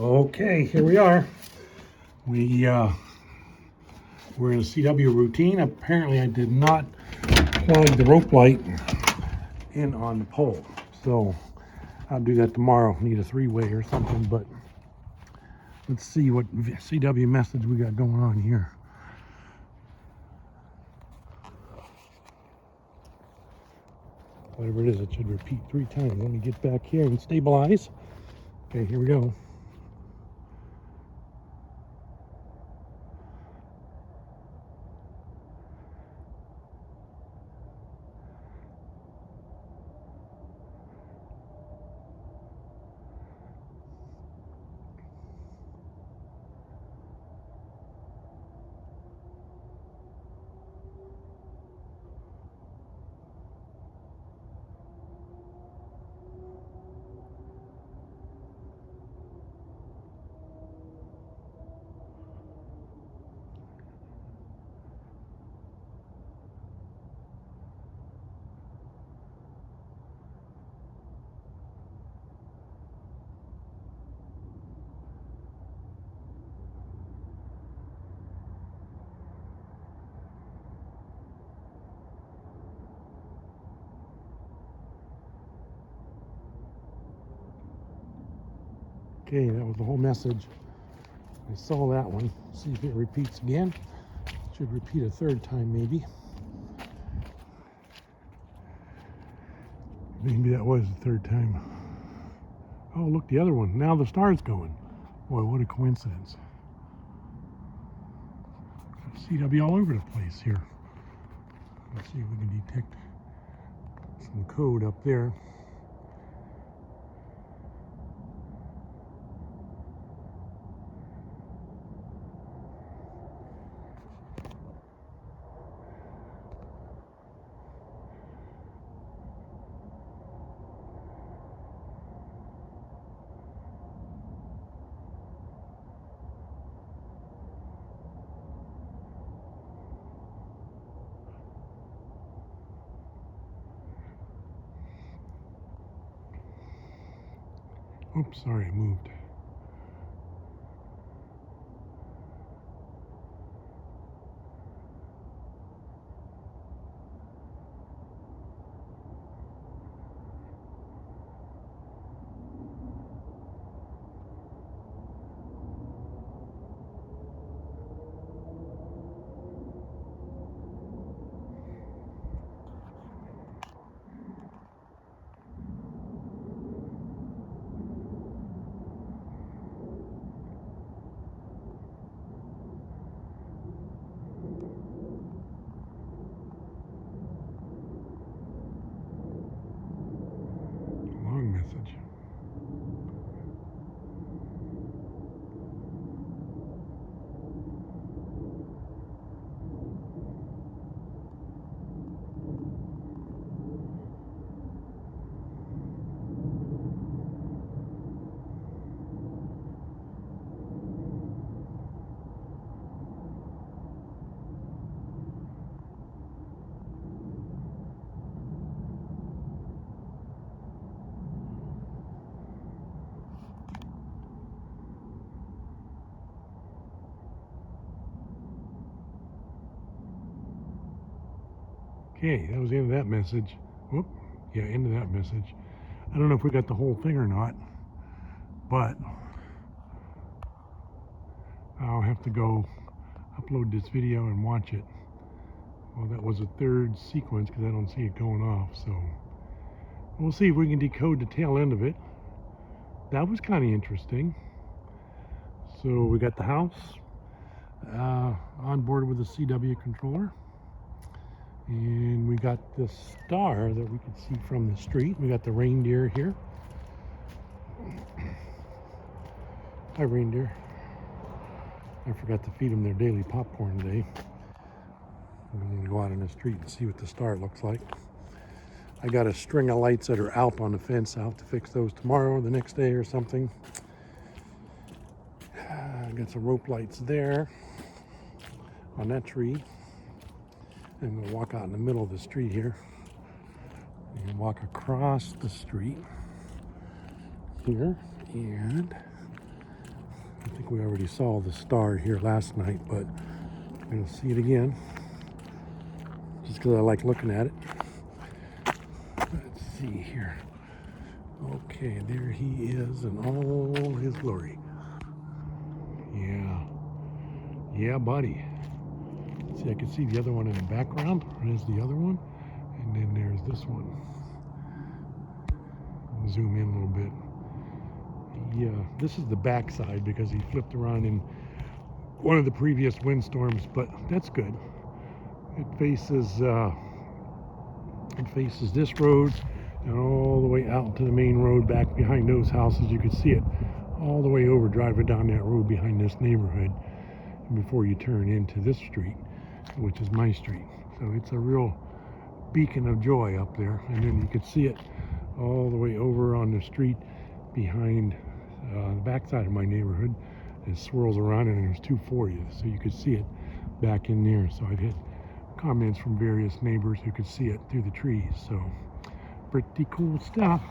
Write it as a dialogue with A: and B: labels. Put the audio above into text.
A: Okay, here we are. We're in a CW routine. Apparently I did not plug the rope light in on the pole. So I'll do that tomorrow. Need a three-way or something, but let's see what CW message we got going on here. Whatever it is, it should repeat 3 times. Let me get back here and stabilize. Okay, here we go. Okay, that was the whole message. I saw that one. See if it repeats again. Should repeat a third time, maybe. Maybe that was the third time. Oh, look, the other one. Now the star's going. Boy, what a coincidence. CW all over the place here. Let's see if we can detect some code up there. Oops, sorry, I moved. Long message. Okay, that was the end of that message. Whoop, yeah, end of that message. I don't know if we got the whole thing or not, but I'll have to go upload this video and watch it. Well, that was a third sequence because I don't see it going off, so we'll see if we can decode the tail end of it. That was kind of interesting. So we got the house on board with the CW controller. And we got the star that we could see from the street. We got the reindeer here. Hi, reindeer. I forgot to feed them their daily popcorn today. I'm going to go out in the street and see what the star looks like. I got a string of lights that are out on the fence. I'll have to fix those tomorrow or the next day or something. I got some rope lights there on that tree. I'm going to walk out in the middle of the street here and walk across the street here, and I think we already saw the star here last night, but I'm going to see it again just because I like looking at it. Let's see here. Okay, there he is in all his glory. Yeah. Yeah, buddy. See, I can see the other one in the background. There's the other one. And then there's this one. Zoom in a little bit. Yeah, this is the back side because he flipped around in one of the previous windstorms, but that's good. It faces this road and all the way out to the main road back behind those houses. You can see it all the way over, driving down that road behind this neighborhood before you turn into this street, which is my street. So it's a real beacon of joy up there. And then you can see it all the way over on the street behind the backside of my neighborhood. It swirls around and there's 240, so you could see it back in there. So I've hit comments from various neighbors who could see it through the trees. So pretty cool stuff.